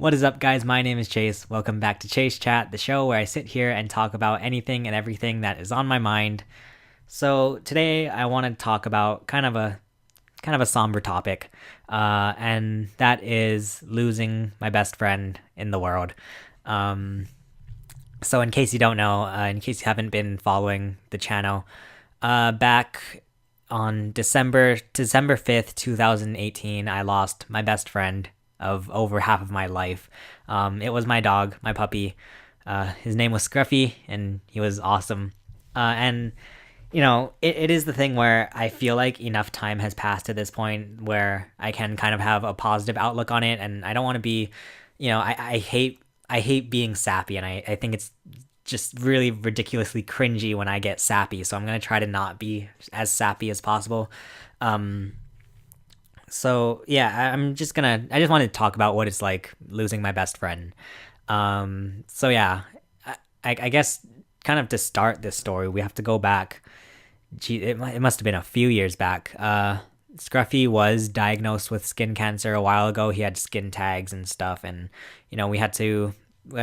What is up, guys? My name is Chase. Welcome back to Chase Chat, the show where I sit here and talk about anything and everything that is on my mind. So today I want to talk about kind of a somber topic, and that is losing my best friend in the world. Um, so in case you don't know, in case you haven't been following the channel, back on December 5th, 2018, I lost my best friend of over half of my life. It was my dog, my puppy. His name was Scruffy, and he was awesome. And it is the thing where I feel like enough time has passed to this point where I can kind of have a positive outlook on it, and I don't want to be, I hate being sappy, and I think it's just really ridiculously cringy when I get sappy. So I'm gonna try to not be as sappy as possible. So yeah, I just wanted to talk about what it's like losing my best friend. So yeah, I guess kind of to start this story, we have to go back. Gee, it must have been a few years back. Scruffy was diagnosed with skin cancer a while ago. He had skin tags and stuff, and we had to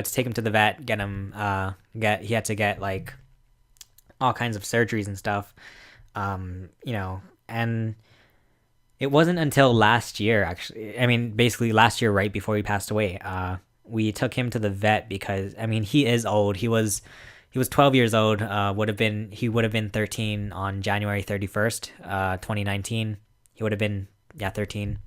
take him to the vet, get him he had to get like all kinds of surgeries and stuff. And it wasn't until last year, actually. I mean, basically last year, right before he passed away. We took him to the vet because he is old. He was 12 years old. He would have been 13 on January 31st, 2019. He would have been 13.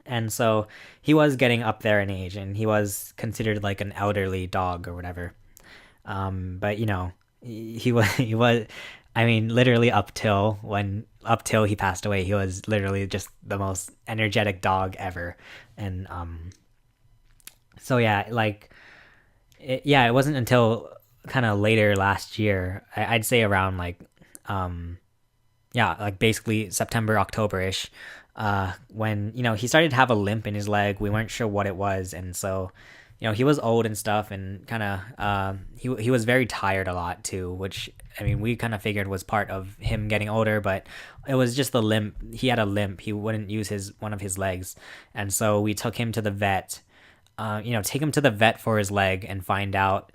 And so he was getting up there in age, and he was considered like an elderly dog or whatever. But he was. Literally up till he passed away, he was literally just the most energetic dog ever. And so yeah, it wasn't until kind of later last year, I'd say around basically September, October-ish, when he started to have a limp in his leg. We weren't sure what it was, and so he was old and stuff, and kind of he was very tired a lot too, which we kind of figured was part of him getting older, but it was just the limp. He had a limp. He wouldn't use one of his legs, and so we took him to the vet. Take him to the vet for his leg and find out.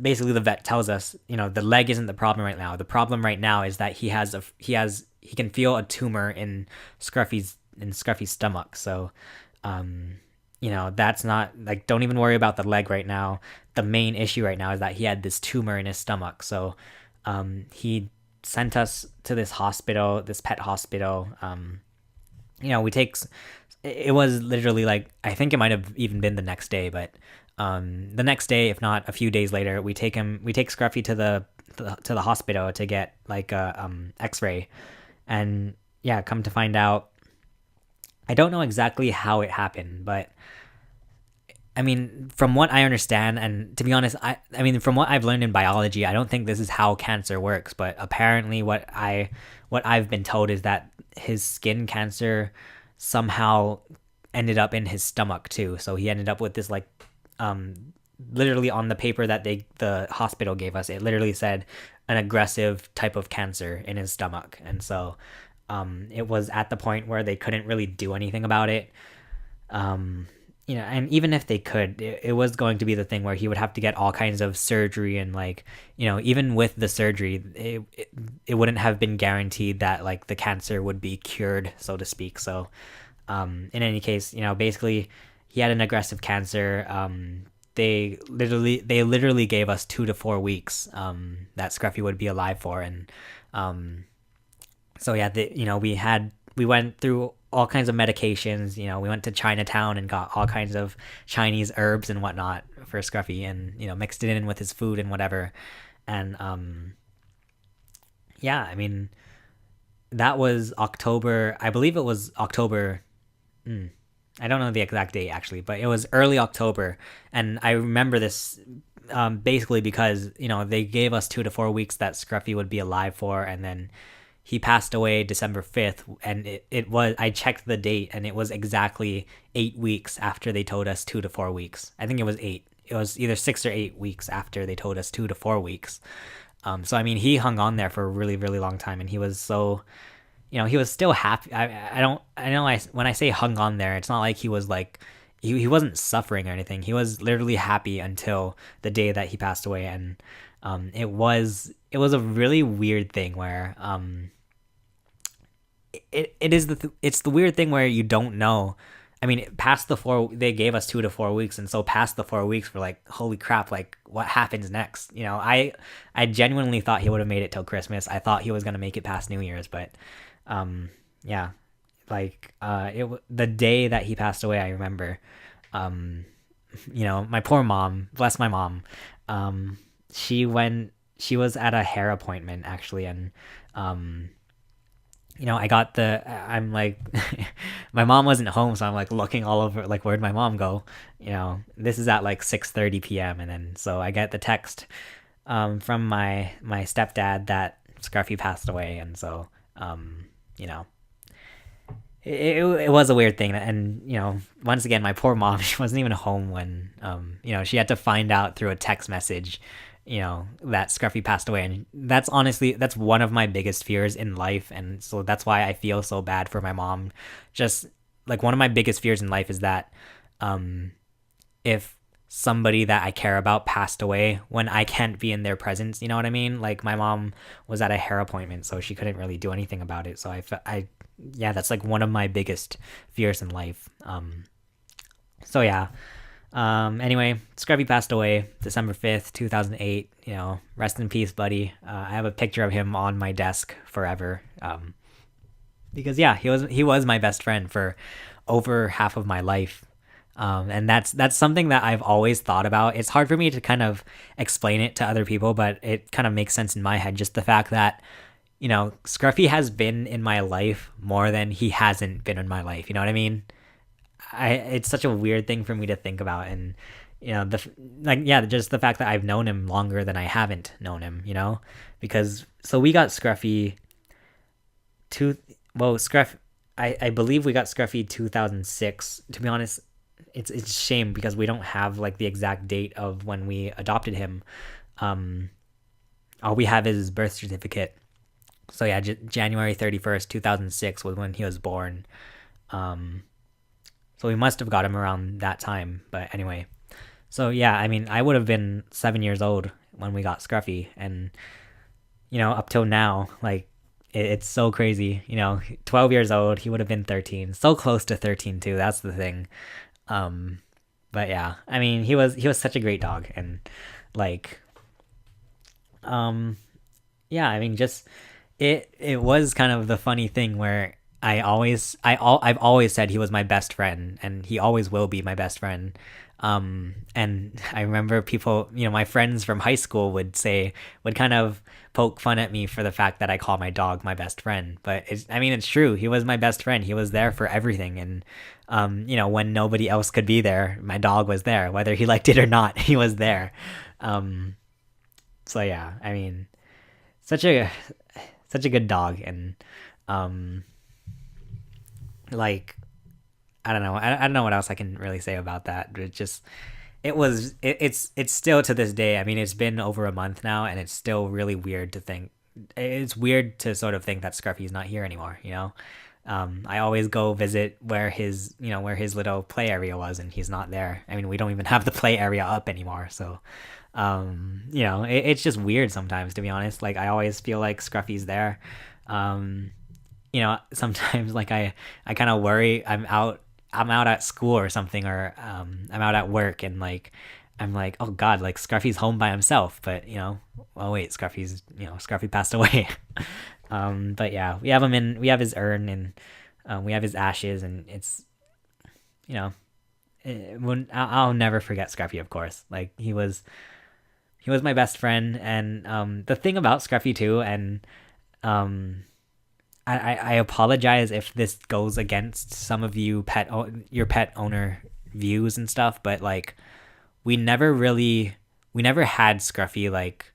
Basically the vet tells us, the leg isn't the problem right now. The problem right now is that he can feel a tumor in Scruffy's stomach. So, that's not like, don't even worry about the leg right now. The main issue right now is that he had this tumor in his stomach. So, he sent us to this hospital, this pet hospital. It was literally like, I think it might have even been the next day, but the next day, if not a few days later, we take Scruffy to the hospital to get like a X-ray, and yeah, come to find out, I don't know exactly how it happened, but from what I understand, and to be honest, from what I've learned in biology, I don't think this is how cancer works, but apparently what I've been told is that his skin cancer somehow ended up in his stomach too. So he ended up with this literally on the paper that the hospital gave us, it literally said an aggressive type of cancer in his stomach. And so it was at the point where they couldn't really do anything about it. And even if they could, it was going to be the thing where he would have to get all kinds of surgery, and even with the surgery, it wouldn't have been guaranteed that like the cancer would be cured, so to speak. So in any case, basically he had an aggressive cancer. They literally gave us 2 to 4 weeks that Scruffy would be alive for, and so yeah, we went through all kinds of medications. We went to Chinatown and got all kinds of Chinese herbs and whatnot for Scruffy, and mixed it in with his food and whatever. And that was October. I believe it was October. I don't know the exact date actually, but it was early October, and I remember this basically because they gave us 2 to 4 weeks that Scruffy would be alive for, and then he passed away December 5th, and it was, I checked the date, and it was exactly 8 weeks after they told us 2 to 4 weeks. I think it was 8. It was either 6 or 8 weeks after they told us 2 to 4 weeks. So he hung on there for a really, really long time, and he was so he was still happy. When I say hung on there, it's not like he was like, he wasn't suffering or anything. He was literally happy until the day that he passed away. And it was a really weird thing where it's the weird thing where you don't know. I mean, past the four, they gave us 2 to 4 weeks, and so past the 4 weeks, we're like, holy crap! Like, what happens next? I genuinely thought he would have made it till Christmas. I thought he was gonna make it past New Year's, but, yeah, like, the day that he passed away, I remember, um, my poor mom, bless my mom, she went, she was at a hair appointment actually, and, um, I'm like, my mom wasn't home, so I'm like looking all over, like, where'd my mom go? This is at like 6:30 p.m. And then, so I get the text, from my stepdad that Scruffy passed away. And so, you know, it was a weird thing. And, once again, my poor mom, she wasn't even home when, she had to find out through a text message, that Scruffy passed away. And that's honestly, that's one of my biggest fears in life. And so that's why I feel so bad for my mom. Just like one of my biggest fears in life is that, if somebody that I care about passed away when I can't be in their presence, you know what I mean? Like my mom was at a hair appointment, so she couldn't really do anything about it. So yeah, that's like one of my biggest fears in life. So yeah. Anyway, Scruffy passed away December 5th, 2008. Rest in peace, buddy. I have a picture of him on my desk forever. Because yeah, he was my best friend for over half of my life. And that's something that I've always thought about. It's hard for me to kind of explain it to other people, but it kind of makes sense in my head. Just the fact that, Scruffy has been in my life more than he hasn't been in my life. You know what I mean? It's such a weird thing for me to think about. And, just the fact that I've known him longer than I haven't known him, because, so we got Scruffy I believe we got Scruffy 2006. To be honest, it's a shame because we don't have like the exact date of when we adopted him. All we have is his birth certificate. So yeah, January 31st, 2006 was when he was born. So we must have got him around that time. But anyway, so yeah, I mean, I would have been 7 years old when we got Scruffy, and up till now, like, it's so crazy. 12 years old, he would have been 13, so close to 13 too. That's the thing. But yeah, I mean, he was such a great dog. And like, yeah, I mean, just it was kind of the funny thing where I've always said he was my best friend, and he always will be my best friend. And I remember people, my friends from high school would kind of poke fun at me for the fact that I call my dog my best friend. But it's true. He was my best friend. He was there for everything. And, when nobody else could be there, my dog was there, whether he liked it or not, he was there. So yeah, I mean, such a good dog. And, like, I don't know. I don't know what else I can really say about that. It's still to this day. I mean, it's been over a month now, and it's still really weird to think. It's weird to sort of think that Scruffy's not here anymore. I always go visit where his little play area was, and he's not there. I mean, we don't even have the play area up anymore. So, it's just weird sometimes, to be honest. Like, I always feel like Scruffy's there. Sometimes like I kind of worry I'm out at school or something, or I'm out at work, and like I'm like, oh god, like Scruffy's home by himself. But well, wait, Scruffy passed away. But yeah, we have his urn, and we have his ashes, and it's I'll never forget Scruffy, of course. Like, he was my best friend. And the thing about Scruffy too, and I apologize if this goes against some of you your pet owner views and stuff, but like, we never had Scruffy, like,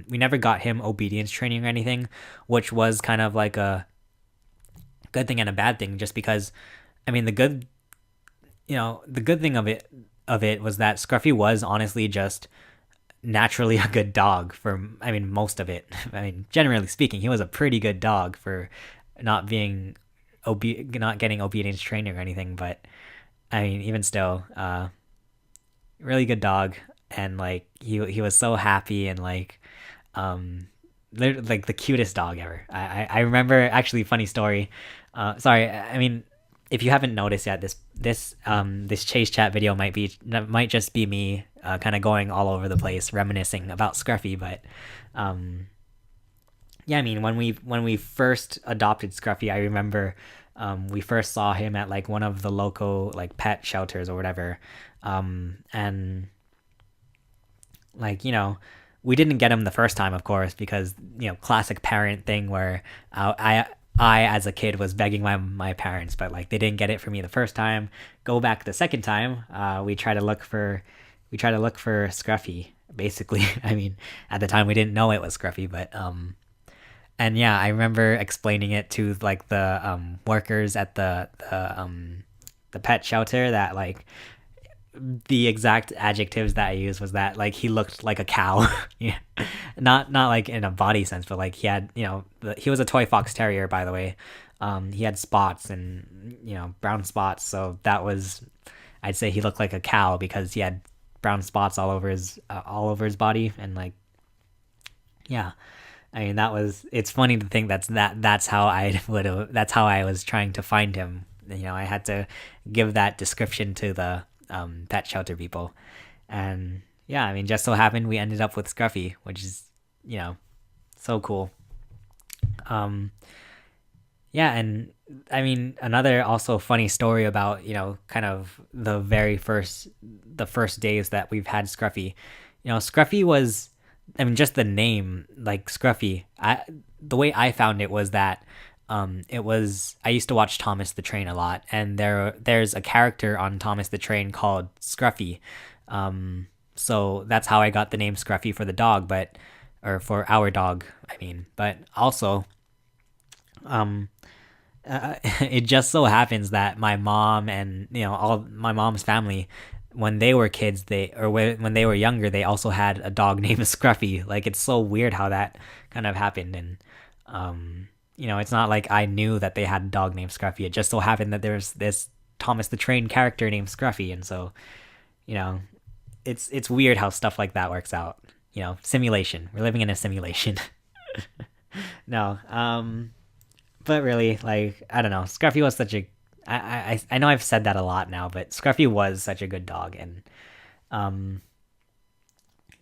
we never got him obedience training or anything, which was kind of like a good thing and a bad thing, just because, I mean, the good thing of it was that Scruffy was honestly just naturally a good dog for, I mean, most of it. I mean, generally speaking, he was a pretty good dog for not getting obedience training or anything. But I mean, even still, really good dog, and like he was so happy and like um like the cutest dog ever. I remember actually funny story. Sorry, I mean, if you haven't noticed yet, this chase chat video might just be me kind of going all over the place reminiscing about Scruffy, but um yeah, I mean, when we first adopted Scruffy, I remember we first saw him at like one of the local like pet shelters or whatever, and like we didn't get him the first time, of course, because classic parent thing where I as a kid was begging my parents, but like they didn't get it for me the first time. Go back the second time, we try to look for Scruffy. Basically, I mean, at the time we didn't know it was Scruffy, but and yeah, I remember explaining it to like the workers at the pet shelter that like the exact adjectives that I used was that like he looked like a cow. Yeah, not like in a body sense, but like he had he was a toy fox terrier, by the way. He had spots and brown spots, so that was, I'd say he looked like a cow because he had brown spots all over his body, and like yeah, I mean, it's funny to think that's how that's how I was trying to find him. I had to give that description to the pet shelter people. And yeah, I mean, just so happened we ended up with Scruffy, which is, so cool. Um yeah, and I mean, another also funny story about, kind of the first days that we've had Scruffy. Scruffy was, I mean, just the name, like Scruffy. The way I found it was that I used to watch Thomas the Train a lot, and there's a character on Thomas the Train called Scruffy. So that's how I got the name Scruffy for the dog, or for our dog, I mean. But also, um, it just so happens that my mom and all my mom's family, when they were kids, when they were younger, they also had a dog named Scruffy. Like, it's so weird how that kind of happened. And it's not like I knew that they had a dog named Scruffy. It just so happened that there's this Thomas the Train character named Scruffy, and so you know it's weird how stuff like that works out. Simulation. We're living in a simulation. No, but really, like, I don't know. Scruffy was such a. I know I've said that a lot now, but Scruffy was such a good dog, and um,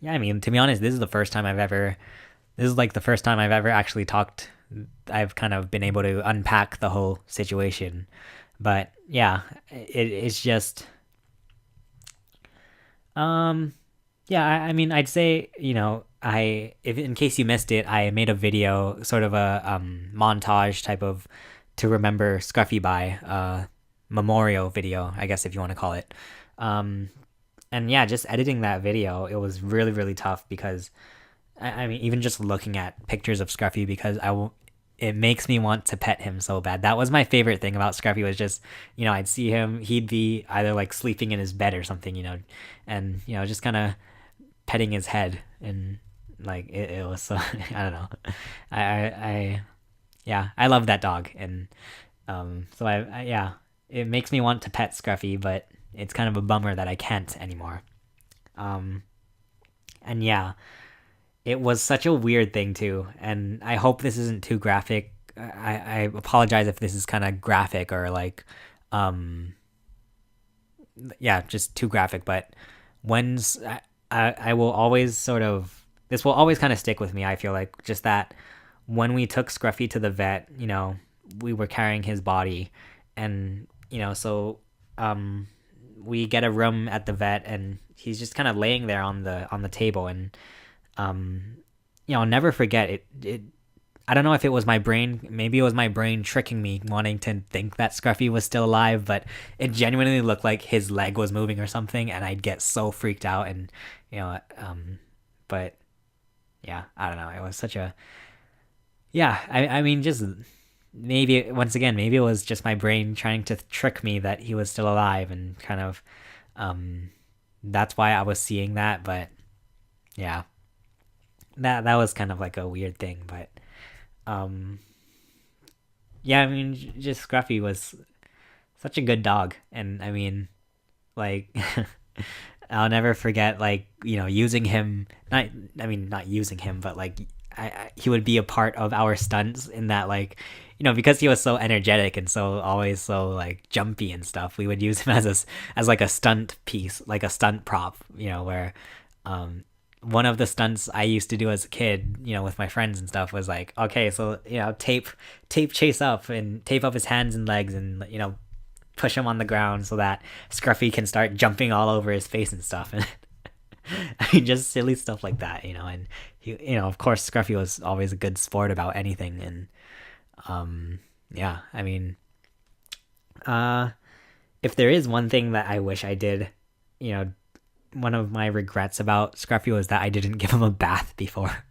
yeah. I mean, to be honest, this is the first time I've ever. This is like the first time I've ever actually talked. I've kind of been able to unpack the whole situation, but yeah, it's just. Um, yeah, I mean, I'd say, if in case you missed it, I made a video, sort of a montage type of to remember Scruffy by memorial video, I guess if you want to call it. Um, and yeah, just editing that video, it was really really tough because I mean, even just looking at pictures of Scruffy because it makes me want to pet him so bad. That was my favorite thing about Scruffy was just, I'd see him, he'd be either like sleeping in his bed or something, and just kind of petting his head, and like it was so I don't know. I yeah, I love that dog, and so yeah, it makes me want to pet Scruffy, but it's kind of a bummer that I can't anymore. Um and yeah, it was such a weird thing too, and I hope this isn't too graphic. I apologize if this is kind of graphic or like um yeah, just too graphic, but when's I will always sort of, this will always kind of stick with me. I feel like just that when we took Scruffy to the vet, we were carrying his body, and so we get a room at the vet, and he's just kind of laying there on the table, and I'll never forget it. I don't know if it was my brain. Maybe it was my brain tricking me, wanting to think that Scruffy was still alive, but it genuinely looked like his leg was moving or something, and I'd get so freaked out. And but yeah, I don't know. It was such a, yeah. I mean, just maybe once again, maybe it was just my brain trying to trick me that he was still alive, and kind of that's why I was seeing that. But yeah, that was kind of like a weird thing, but. Um, yeah, I mean, just Scruffy was such a good dog, and I mean, Like, I'll never forget, like, using him. Not using him, but like, he would be a part of our stunts in that, like, because he was so energetic and so always so like jumpy and stuff. We would use him as like a stunt piece, like a stunt prop. Where, one of the stunts I used to do as a kid, with my friends and stuff, was like, okay, so tape Chase up and tape up his hands and legs, and push him on the ground so that Scruffy can start jumping all over his face and stuff. And I mean, just silly stuff like that, And of course, Scruffy was always a good sport about anything. And yeah, I mean, if there is one thing that I wish I did, one of my regrets about Scruffy was that I didn't give him a bath before.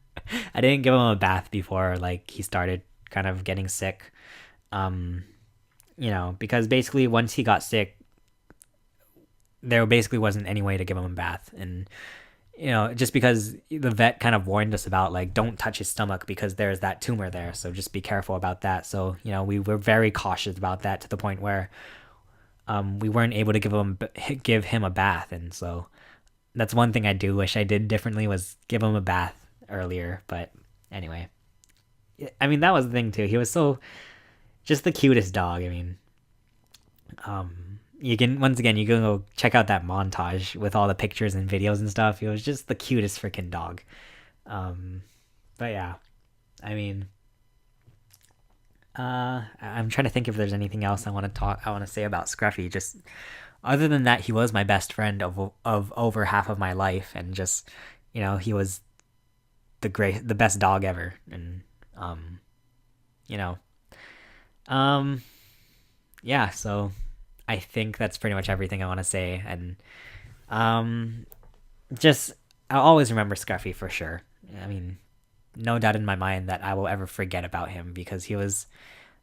I didn't give him a bath before, like, he started kind of getting sick. Because basically once he got sick, there basically wasn't any way to give him a bath. And, just because the vet kind of warned us about, like, don't touch his stomach because there's that tumor there. So just be careful about that. So, we were very cautious about that to the point where we weren't able to give him a bath. And so that's one thing I do wish I did differently, was give him a bath earlier. But anyway, I mean, that was the thing too. He was just the cutest dog. I mean, you can go check out that montage with all the pictures and videos and stuff. He was just the cutest freaking dog. But yeah, I mean, I'm trying to think if there's anything else I want to say about Scruffy. Just other than that, he was my best friend of over half of my life, and just, he was the best dog ever. And yeah, so I think that's pretty much everything I want to say. And just, I'll always remember Scruffy for sure. I mean, no doubt in my mind that I will ever forget about him, because he was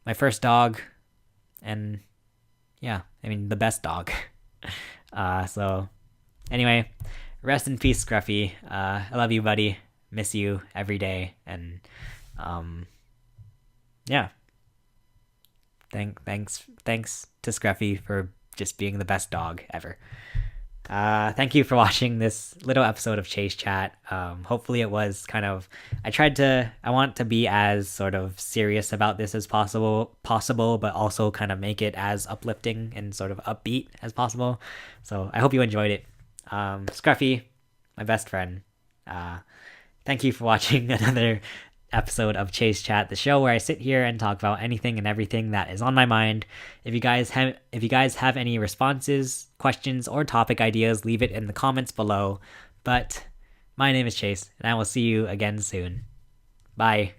my first dog, and yeah, I mean, the best dog. So anyway, rest in peace, Scruffy. I love you, buddy. Miss you every day. And yeah, thanks to Scruffy for just being the best dog ever. Thank you for watching this little episode of Chase Chat. Hopefully it was kind of, I want to be as sort of serious about this as possible, but also kind of make it as uplifting and sort of upbeat as possible. So I hope you enjoyed it. Scruffy, my best friend. Thank you for watching another episode of Chase Chat, the show where I sit here and talk about anything and everything that is on my mind. If you guys have any responses, questions, or topic ideas, leave it in the comments below. But my name is Chase, and I will see you again soon. Bye.